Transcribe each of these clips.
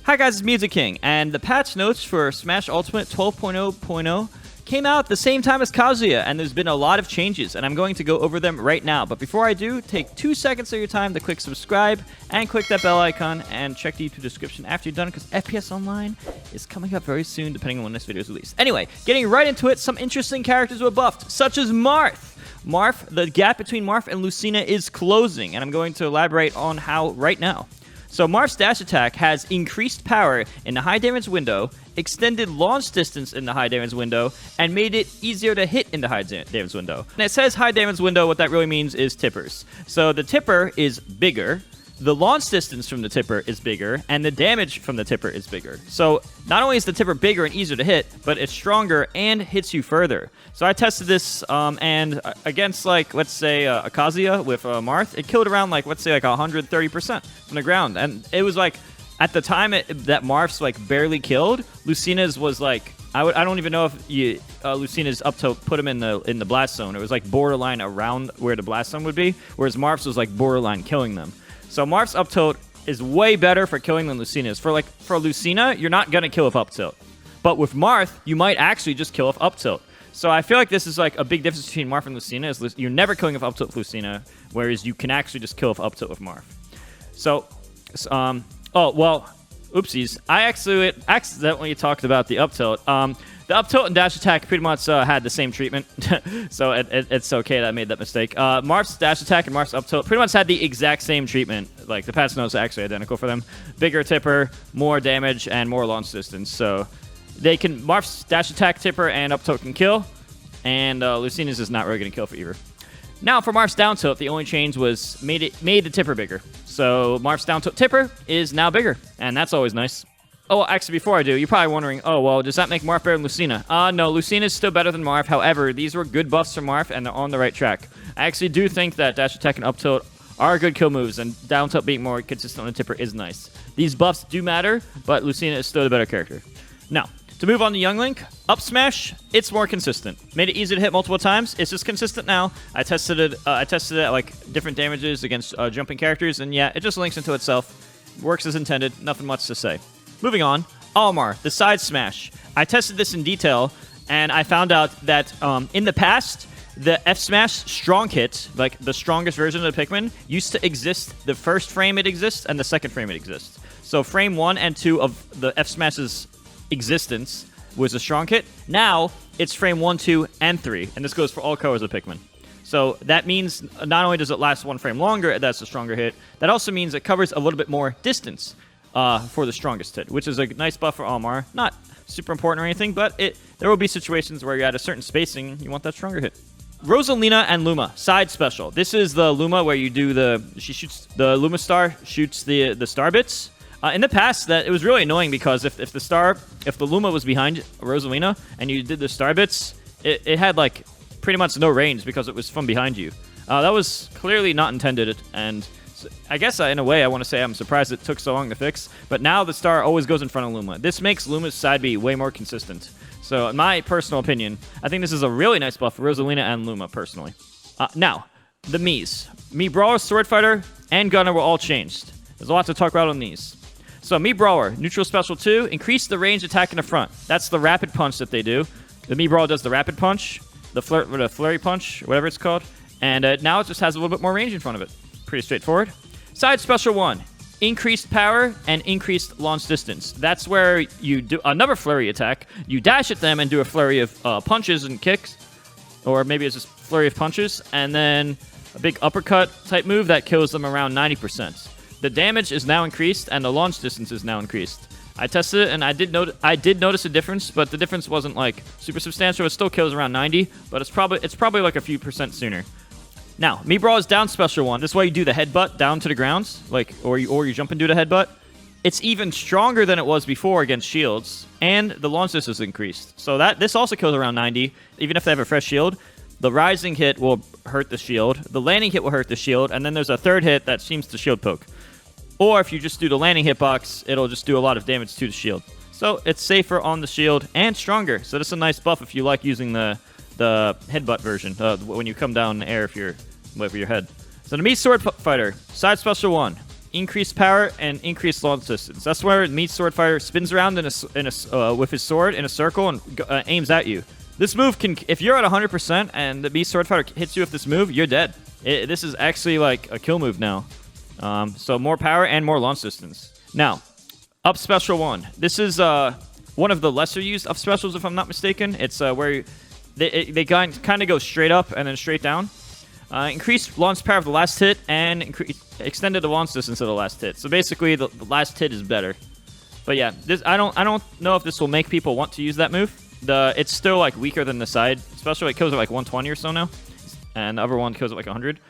Hi guys, it's Music King, and the patch notes for Smash Ultimate 12.0.0 came out at the same time as Kazuya, and there's been a lot of changes, and I'm going to go over them right now. But before I do, take 2 seconds of your time to click subscribe, and click that bell icon, and check the YouTube description after you're done, because FPS Online is coming up very soon, depending on when this video is released. Anyway, getting right into it, some interesting characters were buffed, such as Marth. The gap between Marth and Lucina is closing, and I'm going to elaborate on how right now. So Marth's dash attack has increased power in the high damage window, extended launch distance in the high damage window, and made it easier to hit in the high damage window. And it says high damage window, what that really means is tippers. So the tipper is bigger, the launch distance from the tipper is bigger, and the damage from the tipper is bigger. So not only is the tipper bigger and easier to hit, but it's stronger and hits you further. So I tested this, and against, like, let's say, a Kazuya with Marth, it killed around, like, let's say, like 130% from the ground. And it was, like, at the time that Marth's, like, barely killed, Lucina's was, like, I don't even know if Lucina's up to put him in the blast zone. It was, like, borderline around where the blast zone would be, whereas Marth's was, like, borderline killing them. So Marth's up tilt is way better for killing than Lucina's. For Lucina, you're not going to kill with up tilt. But with Marth, you might actually just kill with up tilt. So I feel like this is like a big difference between Marth and Lucina. Is you're never killing with up tilt with Lucina, whereas you can actually just kill with up tilt with Marth. So, oh, well, oopsies. I actually accidentally talked about the up tilt. The up tilt and dash attack pretty much had the same treatment, so it's okay that I made that mistake. Marth's dash attack and Marth's up tilt pretty much had the exact same treatment. Like, the patch notes are actually identical for them. Bigger tipper, more damage, and more launch distance. So they can Marth's dash attack, tipper, and up tilt can kill, and Lucina's is not really going to kill for either. Now for Marth's down tilt, the only change was made the tipper bigger. So Marth's down tilt tipper is now bigger, and that's always nice. Oh, actually, before I do, you're probably wondering, oh, well, does that make Marth better than Lucina? No, Lucina's still better than Marth. However, these were good buffs for Marth, and they're on the right track. I actually do think that dash attack and up tilt are good kill moves, and down tilt being more consistent on the tipper is nice. These buffs do matter, but Lucina is still the better character. Now, to move on to Young Link, up smash, it's more consistent. Made it easy to hit multiple times. It's just consistent now. I tested it at like different damages against jumping characters, and yeah, it just links into itself. Works as intended. Nothing much to say. Moving on, Olimar, the side smash. I tested this in detail, and I found out that in the past, the F smash strong hit, like the strongest version of the Pikmin, used to exist the first frame it exists and the second frame it exists. So frame 1 and 2 of the F smash's existence was a strong hit. Now it's frame 1, 2, and 3, and this goes for all colors of Pikmin. So that means not only does it last 1 frame longer, that's a stronger hit, that also means it covers a little bit more distance for the strongest hit, which is a nice buff for Olimar. Not super important or anything, but there will be situations where you're at a certain spacing, you want that stronger hit. Rosalina and Luma, side special. This is the Luma where you do the Luma star shoots the star bits. In the past, it was really annoying because if the Luma was behind Rosalina and you did the star bits, it had like pretty much no range because it was from behind you. That was clearly not intended, and I guess in a way I want to say I'm surprised it took so long to fix, but now the star always goes in front of Luma. This makes Luma's side B way more consistent. So in my personal opinion, I think this is a really nice buff for Rosalina and Luma personally. Now, the Mii's. Mii Brawler, Swordfighter, and Gunner were all changed. There's a lot to talk about on these. So Mii Brawler, neutral special 2, increase the range attack in the front. That's the rapid punch that they do. The Mii Brawler does the rapid punch, the flurry punch, whatever it's called, and now it just has a little bit more range in front of it. Pretty straightforward. Side special 1, increased power and increased launch distance. That's where you do another flurry attack. You dash at them and do a flurry of punches and kicks, or maybe it's just flurry of punches, and then a big uppercut type move that kills them around 90%. The damage is now increased and the launch distance is now increased. I tested it and I did notice a difference, but the difference wasn't like super substantial. It still kills around 90, but it's probably like a few percent sooner. Now, Mii Brawler's down special 1. This is why you do the headbutt down to the ground, or you jump and do the headbutt. It's even stronger than it was before against shields, and the launch distance is increased. So this also kills around 90, even if they have a fresh shield. The rising hit will hurt the shield, the landing hit will hurt the shield, and then there's a third hit that seems to shield poke. Or if you just do the landing hitbox, it'll just do a lot of damage to the shield. So it's safer on the shield and stronger. So this is a nice buff if you like using the headbutt version when you come down in the air with your head. So the Mii Swordfighter, side special 1, increased power and increased launch distance. That's where Mii Swordfighter spins around with his sword in a circle and aims at you. This move can, if you're at 100% and the Mii Swordfighter hits you with this move, you're dead. This is actually like a kill move now. So more power and more launch distance. Now, up special 1. This is one of the lesser used up specials, if I'm not mistaken. It's where they kind of go straight up and then straight down. Increased launch power of the last hit and extended the launch distance of the last hit. So basically, the last hit is better. But yeah, I don't know if this will make people want to use that move. It's still like weaker than the side, especially it kills at like 120 or so now, and the other one kills at like 100.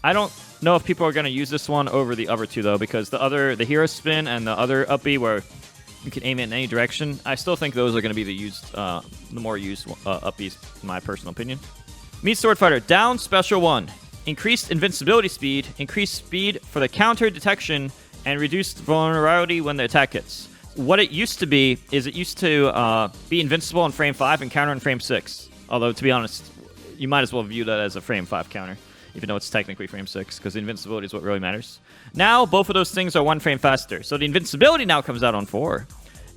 I don't know if people are going to use this one over the other two though, because the hero spin and the other up B where you can aim it in any direction, I still think those are going to be the more used up Bs, in my personal opinion. Mii Swordfighter, down special 1. Increased invincibility speed, increased speed for the counter detection, and reduced vulnerability when the attack hits. What it used to be is it used to be invincible in frame 5 and counter in frame 6. Although, to be honest, you might as well view that as a frame 5 counter, even though it's technically frame 6, because invincibility is what really matters. Now, both of those things are 1 frame faster. So the invincibility now comes out on 4,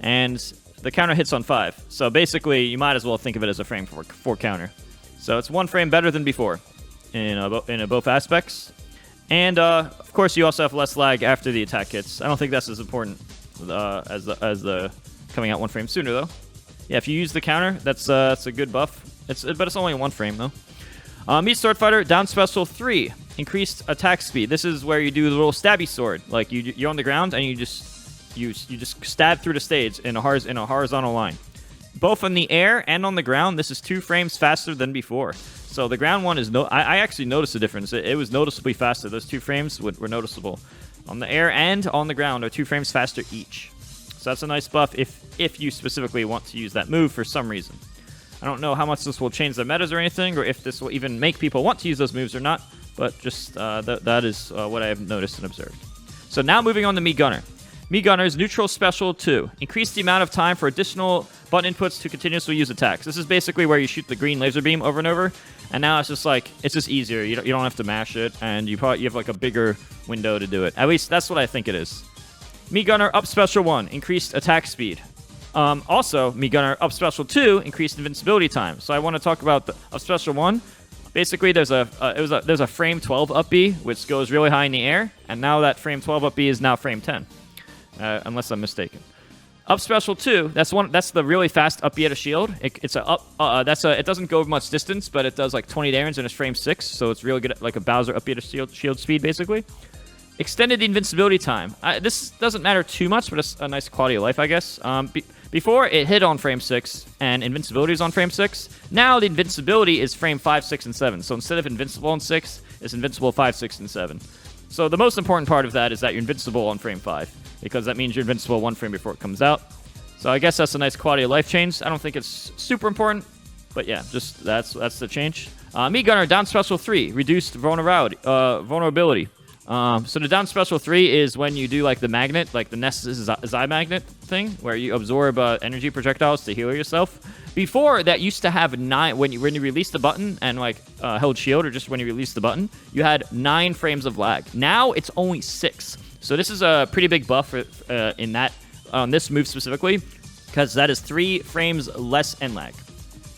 and the counter hits on 5. So basically, you might as well think of it as a frame 4 counter. So it's 1 frame better than before in both aspects. And, of course, you also have less lag after the attack hits. I don't think that's as important as the coming out 1 frame sooner, though. Yeah, if you use the counter, that's a good buff. But it's only 1 frame, though. Mii Swordfighter, down special 3. Increased attack speed. This is where you do the little stabby sword. Like, you're on the ground, and you just stab through the stage in a horizontal line. Both in the air and on the ground, this is 2 frames faster than before. So the ground one is I actually noticed a difference. It was noticeably faster. Those 2 frames were noticeable. On the air and on the ground are 2 frames faster each. So that's a nice buff if you specifically want to use that move for some reason. I don't know how much this will change the metas or anything, or if this will even make people want to use those moves or not, but just that is what I have noticed and observed. So now moving on to Mii Gunner. Mii Gunner's neutral special 2. Increase the amount of time for additional button inputs to continuously use attacks. This is basically where you shoot the green laser beam over and over, and now it's just easier. You don't have to mash it, and you have like a bigger window to do it. At least that's what I think it is. Mii Gunner up special 1, increased attack speed. Also, Mii Gunner up special 2, increased invincibility time. So I want to talk about the up special 1. Basically, there's a frame 12 up B, which goes really high in the air, and now that frame 12 up B is now frame 10. Unless I'm mistaken. Up special 2, that's the really fast up B at a shield. It doesn't go much distance, but it does like 20 damage and it's frame 6, so it's really good at like a Bowser up B at a shield speed, basically. Extended invincibility time. This doesn't matter too much, but it's a nice quality of life, I guess. Before, it hit on frame 6, and invincibility is on frame 6. Now, the invincibility is frame 5, 6, and 7. So instead of invincible on 6, it's invincible 5, 6, and 7. So the most important part of that is that you're invincible on frame 5, because that means you're invincible 1 frame before it comes out. So I guess that's a nice quality of life change. I don't think it's super important, but yeah, just that's the change. Mii Gunner, down special 3, reduced vulnerability. So the down special 3 is when you do like the magnet, like the Nest Zai magnet thing, where you absorb energy projectiles to heal yourself. Before, that used to have 9, when you release the button and like held shield, or just when you release the button, you had 9 frames of lag. Now it's only 6. So this is a pretty big buff on this move specifically, because that is 3 frames less end lag.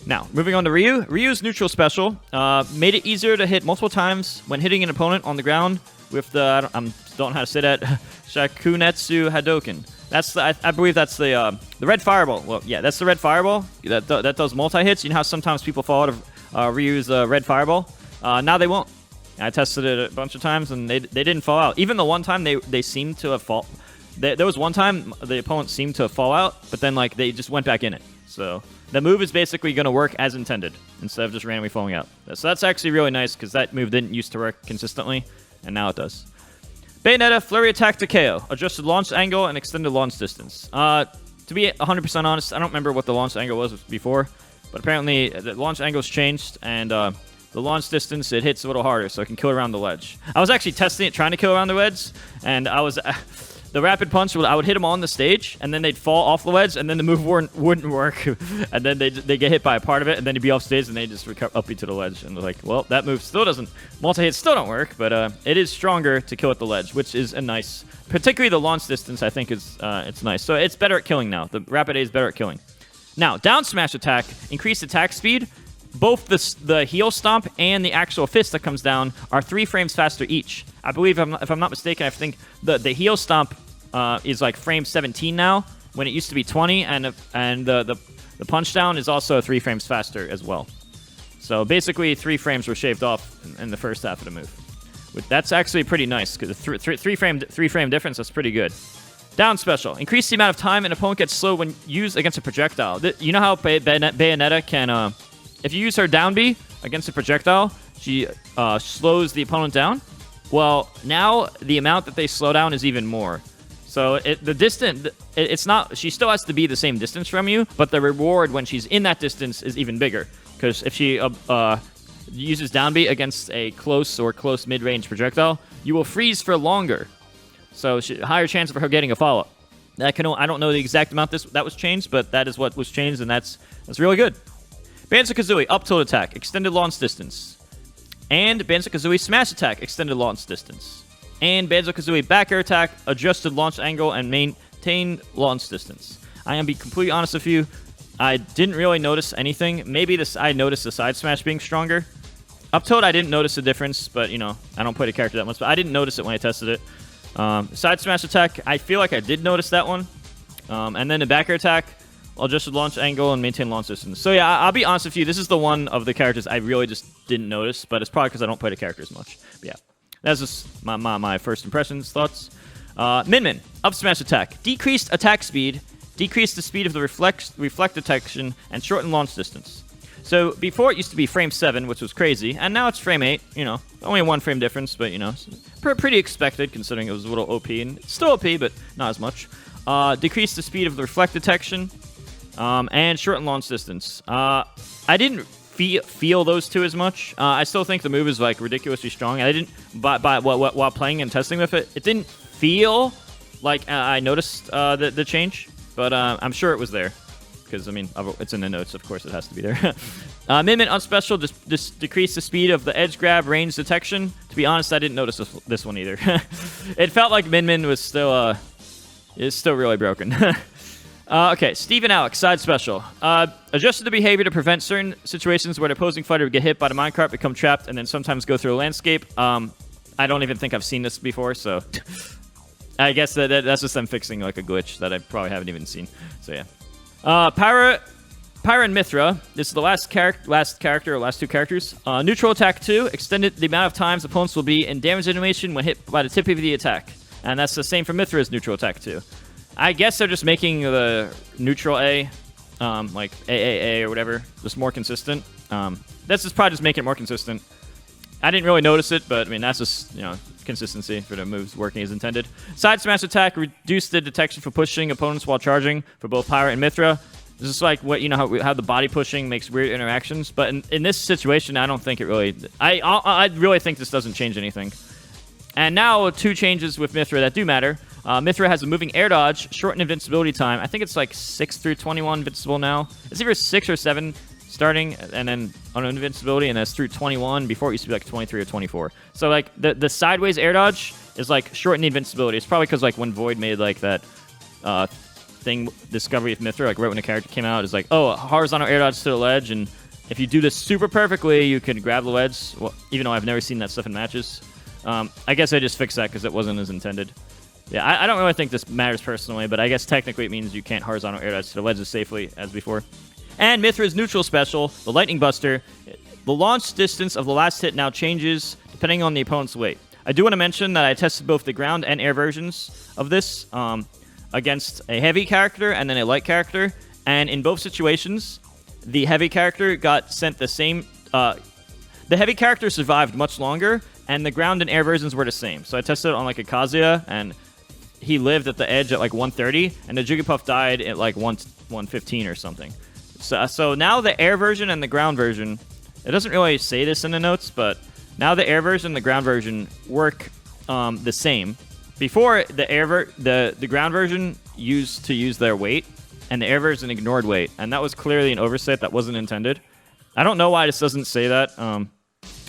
Now, moving on to Ryu. Ryu's neutral special made it easier to hit multiple times when hitting an opponent on the ground with the, I don't know how to say that, Shakunetsu Hadoken. I believe that's the red fireball. Well, yeah, that's the red fireball that does multi-hits. You know how sometimes people fall out of Ryu's red fireball? Now they won't. I tested it a bunch of times, and they didn't fall out. Even the one time they seemed to have fall. There was one time the opponent seemed to fall out, but then like they just went back in it. So the move is basically going to work as intended instead of just randomly falling out. So that's actually really nice, because that move didn't used to work consistently, and now it does. Bayonetta, flurry attack to KO. Adjusted launch angle and extended launch distance. To be 100% honest, I don't remember what the launch angle was before, but apparently the launch angle's changed, and the launch distance, it hits a little harder, so it can kill around the ledge. I was actually testing it, trying to kill around the ledge, and I was the rapid punch, I would hit them on the stage, and then they'd fall off the ledge, and then the move wouldn't work. And then they get hit by a part of it, and then you'd be off stage, and they just up you to the ledge. And they're like, well, that move still doesn't, multi-hits still don't work, but it is stronger to kill at the ledge, which is a nice, particularly the launch distance, I think is it's nice. So it's better at killing now. The rapid A is better at killing. Now, down smash attack, increased attack speed. Both the heel stomp and the actual fist that comes down are 3 frames faster each. I believe, if I'm not mistaken, I think the heel stomp is like frame 17 now, when it used to be 20, and the punch down is also 3 frames faster as well. So basically, 3 frames were shaved off in the first half of the move. That's actually pretty nice, because the 3 frame difference, that's pretty good. Down special. Increase the amount of time an opponent gets slow when used against a projectile. You know how Bayonetta can... if you use her down B against a projectile, she slows the opponent down. Well, now the amount that they slow down is even more. So the distance, it's not. She still has to be the same distance from you, but the reward when she's in that distance is even bigger. Because if she uses down B against a close or close mid-range projectile, you will freeze for longer. So higher chance of her getting a follow-up. I don't know the exact amount that was changed, but that is what was changed, and that's really good. Banjo Kazooie up tilt attack, extended launch distance. And Banjo Kazooie smash attack, extended launch distance. And Banjo Kazooie back air attack, adjusted launch angle, and maintained launch distance. I am be completely honest with you, I didn't really notice anything. Maybe I noticed the side smash being stronger. Up tilt, I didn't notice the difference, but, you know, I don't play the character that much, but I didn't notice it when I tested it. Side smash attack, I feel like I did notice that one. And then the back air attack, adjusted launch angle, and maintain launch distance. So yeah, I'll be honest with you, this is the one of the characters I really just didn't notice, but it's probably because I don't play the character as much. But yeah, that's just my first impressions, thoughts. Min, up smash attack. Decreased attack speed, decreased the speed of the reflect detection, and shortened launch distance. So before it used to be frame 7, which was crazy, and now it's frame 8, you know, only a 1 frame difference, but, you know, pretty expected considering it was a little OP, and it's still OP, but not as much. Decreased the speed of the reflect detection, and shortened launch distance. I didn't feel those two as much. I still think the move is like ridiculously strong. I didn't, while playing and testing with it, it didn't feel like I noticed the change, but I'm sure it was there. Because, I mean, it's in the notes, of course it has to be there. Min on special, just decrease the speed of the edge grab range detection. To be honest, I didn't notice this one either. It felt like Min was still really broken. Okay, Steve and Alex, side special. Adjusted the behavior to prevent certain situations where the opposing fighter would get hit by the minecart, become trapped, and then sometimes go through a landscape. I don't even think I've seen this before, so... I guess that's just them fixing like a glitch that I probably haven't even seen. So yeah. Pyra and Mythra. This is the last two characters. Neutral attack 2. Extended the amount of times opponents will be in damage animation when hit by the tip of the attack. And that's the same for Mythra's neutral attack 2. I guess they're just making the neutral A, like AAA or whatever, just more consistent. That's just probably just making it more consistent. I didn't really notice it, but I mean, that's just, you know, consistency for the moves working as intended. Side smash attack reduced the detection for pushing opponents while charging for both Pyra and Mythra. This is like what, you know, how the body pushing makes weird interactions, but in this situation, I don't think it really... I really think this doesn't change anything. And now, 2 changes with Mythra that do matter. Mythra has a moving air dodge, shortened invincibility time. I think it's like 6 through 21 invincible now. It's either 6 or 7 starting, and then on invincibility, and that's through 21. Before it used to be like 23 or 24. So like the sideways air dodge is like shortened invincibility. It's probably because like when Void made like that thing discovery of Mythra, like right when the character came out, it's like, oh, horizontal air dodge to the ledge, and if you do this super perfectly, you can grab the ledge. Well, even though I've never seen that stuff in matches. I guess I just fixed that because it wasn't as intended. Yeah, I don't really think this matters personally, but I guess technically it means you can't horizontal air dodge to the ledge as safely as before. And Mythra's neutral special, the Lightning Buster. The launch distance of the last hit now changes depending on the opponent's weight. I do want to mention that I tested both the ground and air versions of this against a heavy character and then a light character. And in both situations, the heavy character got sent the same... the heavy character survived much longer, and the ground and air versions were the same. So I tested it on like a Kazuya, and he lived at the edge at like 130, and the Jigglypuff died at like 115 or something. So now the air version and the ground version, it doesn't really say this in the notes, but now the air version and the ground version work the same. before the ground version used to use their weight, and the air version ignored weight, and that was clearly an oversight that wasn't intended. I don't know why this doesn't say that.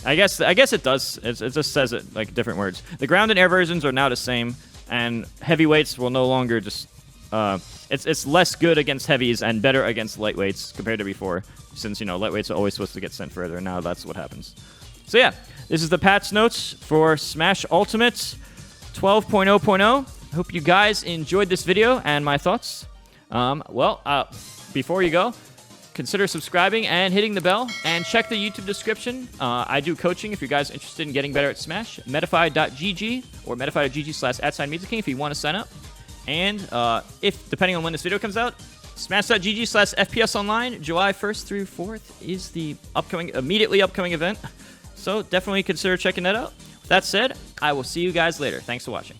I guess it does. It just says it like different words. The ground and air versions are now the same, and heavyweights will no longer just. It's less good against heavies and better against lightweights compared to before, since lightweights are always supposed to get sent further, and now that's what happens. So yeah, this is the patch notes for Smash Ultimate 12.0.0. Hope you guys enjoyed this video and my thoughts. Before you go, consider subscribing and hitting the bell, and check the YouTube description. I do coaching if you guys are interested in getting better at Smash. Metafy.gg or metafy.gg/@MizuKing if you want to sign up. And if, depending on when this video comes out, smash.gg/FPS Online, July 1st through 4th is the immediately upcoming event. So definitely consider checking that out. That said, I will see you guys later. Thanks for watching.